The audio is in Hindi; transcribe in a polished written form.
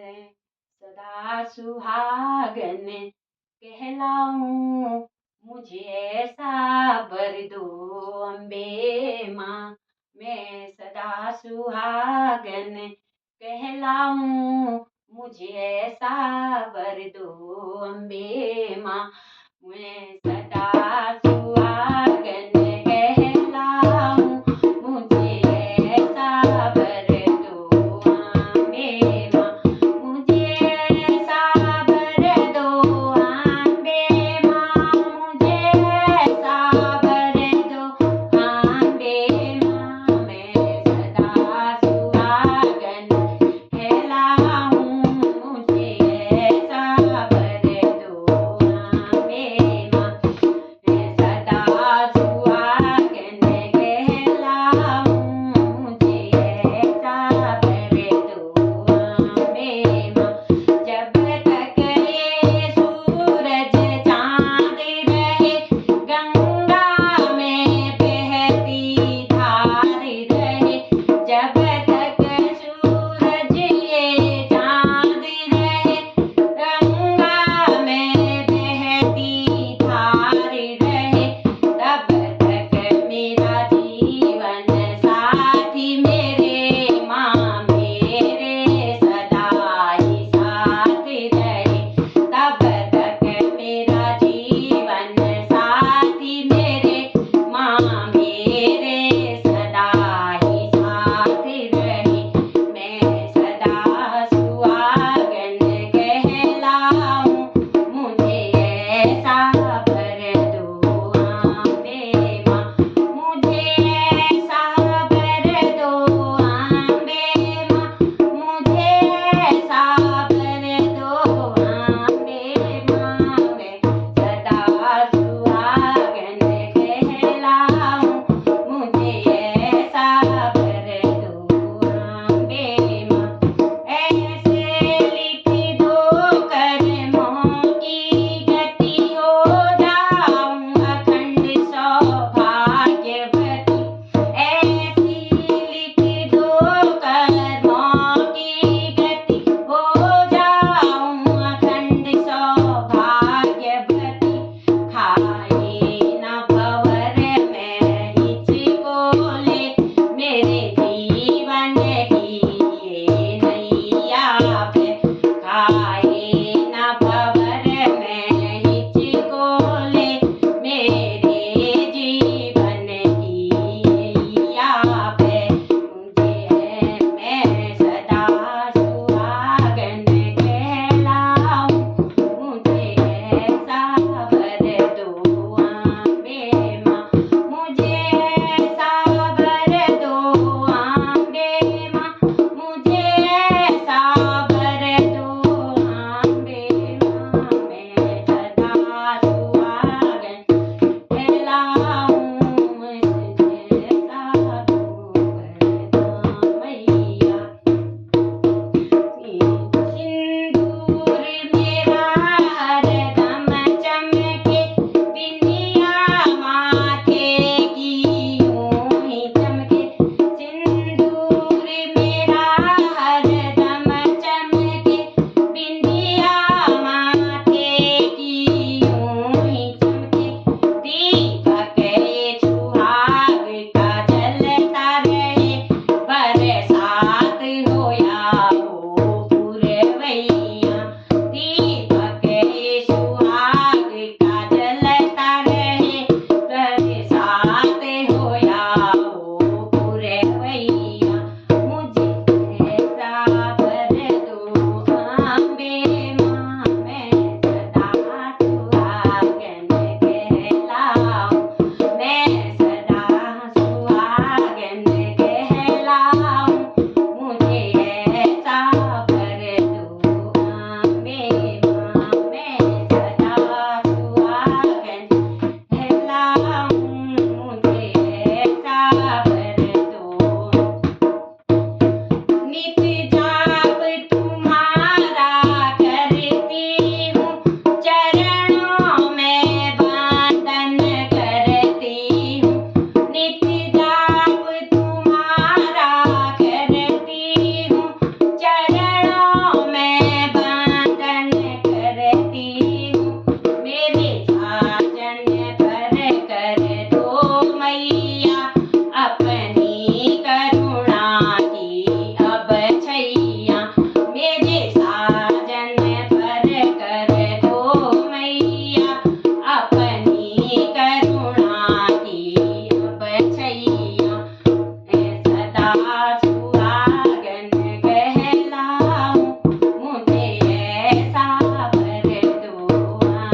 मैं सदा सुहागन कहलाऊं, मुझे ऐसा वर दो अम्बे माँ। मैं सदा सुहागन कहलाऊं, मुझे ऐसा वर दो अम्बे माँ। मैं सदा सुहागन कहलाऊं, मुझे ऐसा वर दो अम्बे माँ। मुझे ऐसा वर दो अम्बे माँ, मुझे ऐसा वर दो अम्बे माँ। मैं सदा सुहागन कहलाऊं, मुझे ऐसा वर दो अम्बे माँ। मैं सदा सुहागन कहलाऊं, मुझे ऐसा वर दो अम्बे माँ। जब तक ये सूरज चांद रहे, गंगा में बहती धार रहे। जब तक सूरज ये चांद रहे, गंगा में बहती धार रहे, तब तक मेरा जीवन साथी मेरे माँ मेरे सदा ही साथ रहे। तब तक मेरा जीवन साथी मेरे माँ मेरे सदा ही साथ रहे। मैं सदा सुहागन कहलाऊं, मुझे ऐसा वर दो अम्बे माँ। मुझे ऐसा वर दो अम्बे माँ, मुझे ऐसा वर दो अम्बे माँ। मैं सदा सुहागन कहलाऊं, मुझे ऐसा वर दो अम्बे माँ। ऐसे लिख दो कर्मों की गति, हो जाऊं अखंड सौभाग्यवती। ऐसी लिख दो कर्मों की गति, हो जाऊं अखंड सौभाग्यवती। खाए न भंवर में हिचकोले, मेरे जीवन की ये नैया है। खाए न भंवर में हिचकोले, मेरे जीवन की नैया है। मुझे मैं सदा सुहागन कहलाऊं, मुझे ऐसा वर दो अम्बे माँ। मुझे ऐसा वर दो अम्बे माँ, मुझे ऐसा वर दो अम्बे माँ। मैं सदा सुहागन कहलाऊं, मुझे ऐसा वरदान मैया। सिंदूर मेरा हरदम चमके, बिंदिया माथे की यूं ही चमके। सिंदूर मेरा हरदम चमके, बिंदिया माथे की यूं ही चमके। दीपक ये सुहाग का जलता रहे, बरसात हो या हो पूरवैया।